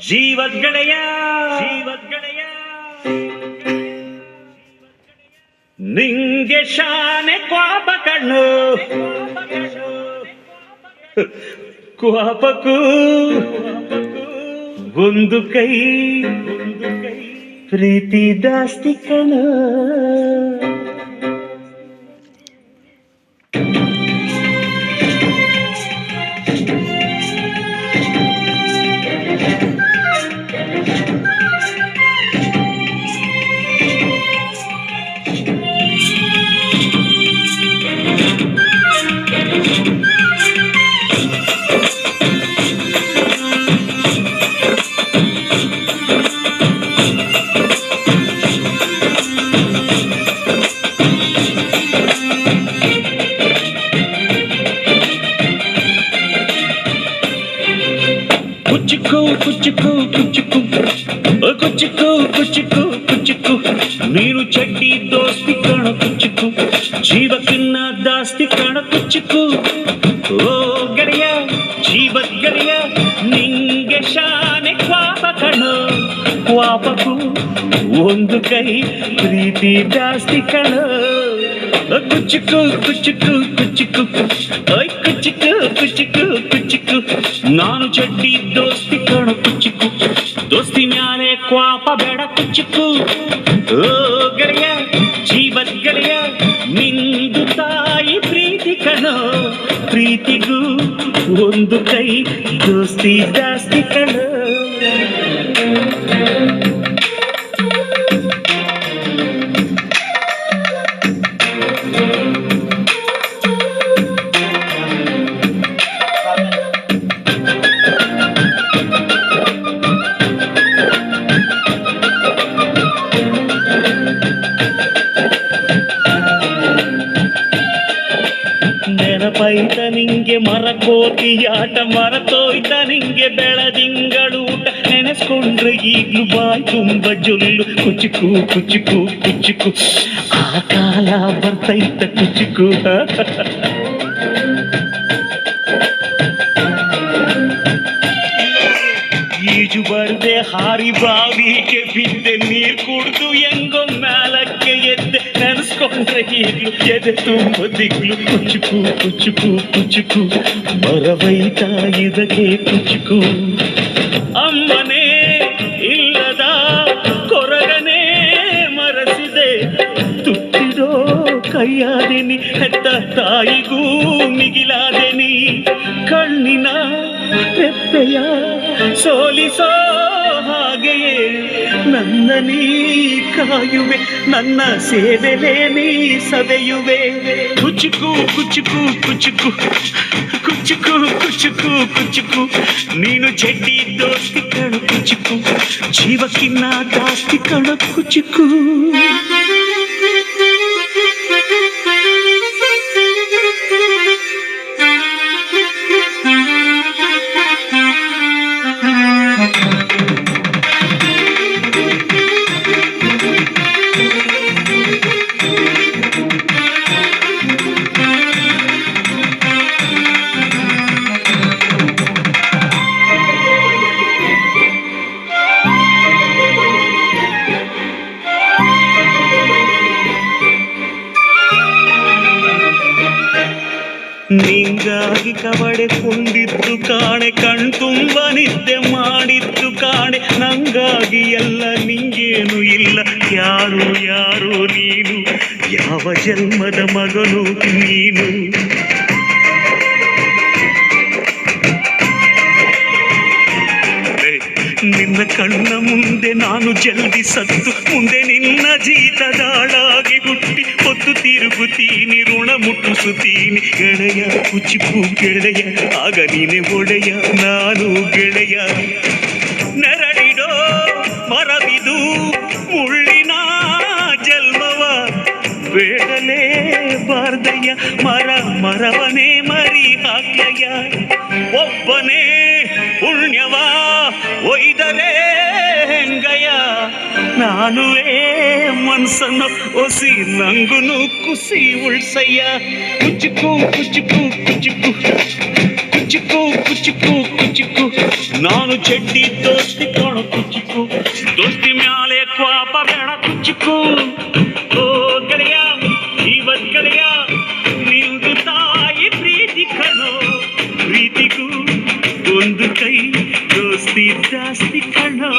ಜೀವದ್ಗೆಳೆಯ ನಿಂಗೆ ಶಾನೆ ಕ್ವಾಪ ಕಣ್ಣು ಕ್ವಾಪಕ್ಕೂ ಒಂದು ಕೈ ಪ್ರೀತಿ ಜಾಸ್ತಿ ಕಣ. ಕುಚ್ಚುಕು ಕುಚ್ಚುಕು ಕುಚ್ಚುಕು ಕುಚ್ಚುಕು ಕುಚ್ಚುಕು ಕುಚ್ಚುಕು ನೀನು ಚಡ್ಡಿ ದೋಸ್ತಿ ಕಾಣ ಕುಚ್ಚುಕು ಜೀವಕ್ಕಿನ್ನ ಜಾಸ್ತಿ ಕಾಣ ಕುಚ್ಚುಕು. ಓ ಗೆಳೆಯ ಜೀವದ ಗೆಳೆಯ ನಿಂಗೆ ಶಾನೆ ಕ್ವಾಪ ಕಣ ಕ್ವಾಪಕ್ಕೂ ಒಂದು ಕೈ ಪ್ರೀತಿ ಜಾಸ್ತಿ ಕಣ. ಕುಚ್ಚುಕು ಕುಚ್ಚುಕು ಕುಚ್ಚುಕು ಓಯ್ ಕುಚ್ಚುಕು ಕುಚ್ಚುಕು ಕುಚ್ಚುಕು ನಾನು ಚಡ್ಡಿ ದೋಸ್ತಿ ಕಣ ಕುಚ್ಚುಕು ದೋಸ್ತಿ ಮ್ಯಾಲೆ ಕ್ವಾಪ ಬೇಡ ಕುಚ್ಚುಕು. ಓ ಗೆಳೆಯ ಜೀವದ ಗೆಳೆಯ ನಿಂದು ತಾಯಿ ಪ್ರೀತಿ ಕಣ ಪ್ರೀತಿಗೂ ಒಂದು ಕೈ ದೋಸ್ತಿ ಜಾಸ್ತಿ ಕಣ. ನೆನಪೈತ ನಿಂಗೆ ಮರಕೋತಿಯಾಟ ಮರತೋಯ್ತ ನಿಂಗೆ ಬೆಳದಿಂಗಳೂಟ ನೆನೆಸ್ಕೊಂಡ್ರೆ ಈಗ್ಲೂ ಬಾಯ್ ತುಂಬ ಜೊಲ್ಲು ಕುಚ್ಚುಕು ಕುಚ್ಚುಕು ಕುಚ್ಚುಕು ಆ ಕಾಲ ಬರ್ತೈತ ಕುಚ್ಚುಕು. ಈಜು ಬರ್ದೆ ಹಾರಿ ಬಾವಿಗೆ ಬಿದ್ದೆ ನೀರ್ ಕುಡ್ದು ಹೆಂಗೋ ಮ್ಯಾಲಕ್ಕೆ ಎದ್ದೆ ನೆನೆಸ್ಕೊಂಡ್ರೆ ಈಗ್ಲು ಎದೆ ತುಂಬ ದಿಗ್ಲು ಕುಚ್ಚುಕು ಕುಚ್ಚುಕು ಕುಚ್ಚುಕು ಮರವೈತ ಇದಕ್ಕೆ ಕುಚ್ಚುಕು. ಅಮ್ಮನೇ ಇಲ್ಲದ ಕೊರಗನೇ ಮರಸಿದೆ ತುತ್ತಿಡೋ ಕೈಯಾದೆನಿ ಹೆತ್ತ ತಾಯಿಗೂ ಮಿಗಿಲಾದೆನಿ ಕಣ್ಣಿನ ರೆಪ್ಪೆಯ ಸೋಲಿಸೋ ಹಾಗೆಯೇ ನನ್ನ ನೀ ಕಾಯುವೆ ನನ್ನ ಸೇವೆಲೇ ನೀ ಸವೆಯುವೆ. ಕುಚ್ಚುಕು ಕುಚ್ಚುಕು ಕುಚ್ಚುಕು ಕುಚ್ಚುಕು ಕುಚ್ಚುಕು ಕುಚ್ಚುಕು ನೀನು ಚಡ್ಡಿ ದೋಸ್ತಿ ಕಣ ಕುಚ್ಚುಕು ಜೀವಕ್ಕಿನ್ನ ಜಾಸ್ತಿ ಕಣ ಕುಚ್ಚುಕು. ನಿಂಗಾಗಿ ಕವಡೆಕೊಂಡಿದ್ದು ಕಾಣೆ ಕಣ್ತುಂಬ ನಿದ್ದೆ ಮಾಡಿದ್ದು ಕಾಣೆ ನಂಗಾಗಿ ಎಲ್ಲ ನಿಂಗೇನು ಇಲ್ಲ ಯಾರು ಯಾರು ನೀನು ಯಾವ ಜನ್ಮದ ಮಗನು ನೀನು. ನಿನ್ನ ಕಣ್ಣ ಮುಂದೆ ನಾನು ಜಲ್ದಿ ಸತ್ತು ಮುಂದೆ ನಿನ್ನ ಜೀತದಾಳಾಗಿ ಹುಟ್ಟಿ ಹೊತ್ತು ತಿರುಗುತ್ತೀನಿ ಋಣ ಮುಟ್ಟಿಸುತ್ತೀನಿ ಗೆಳೆಯ ಕುಚ್ಚುಕು ಗೆಳೆಯ ಆಗ ನೀನೆ ಒಡೆಯ ನಾನು ಗೆಳೆಯ. ನೆರಳಿಡೋ ಮರವಿದು ಮುಳ್ಳಿನ ಜನ್ಮವ ಬೇಡಲೇ ಬಾರ್ದಯ್ಯ ಮರವನೇ ಮರಿ ಹಾಕ್ಲಯ್ಯ ಒಬ್ಬನೇ ಪುಣ್ಯವ ಒಯ್ದರೆ ಹೆಂಗಯ್ಯ ನಾನುವೇ ಮನ್ಸನ್ನು ಒಸಿ ನಂಗುನು ಕುಸಿ ಉಳ್ಸಯ್ಯ. ಕುಚ್ಚುಕು ಕುಚ್ಚುಕು ಕುಚ್ಚುಕು ಕುಚ್ಚುಕು ಕುಚ್ಚುಕು ಕುಚ್ಚುಕು ನಾನು ಚಡ್ಡಿ ದೋಸ್ತಿ ಕೈ ದೋಸ್ತಿ ಜಾಸ್ತಿ ಕಣೋ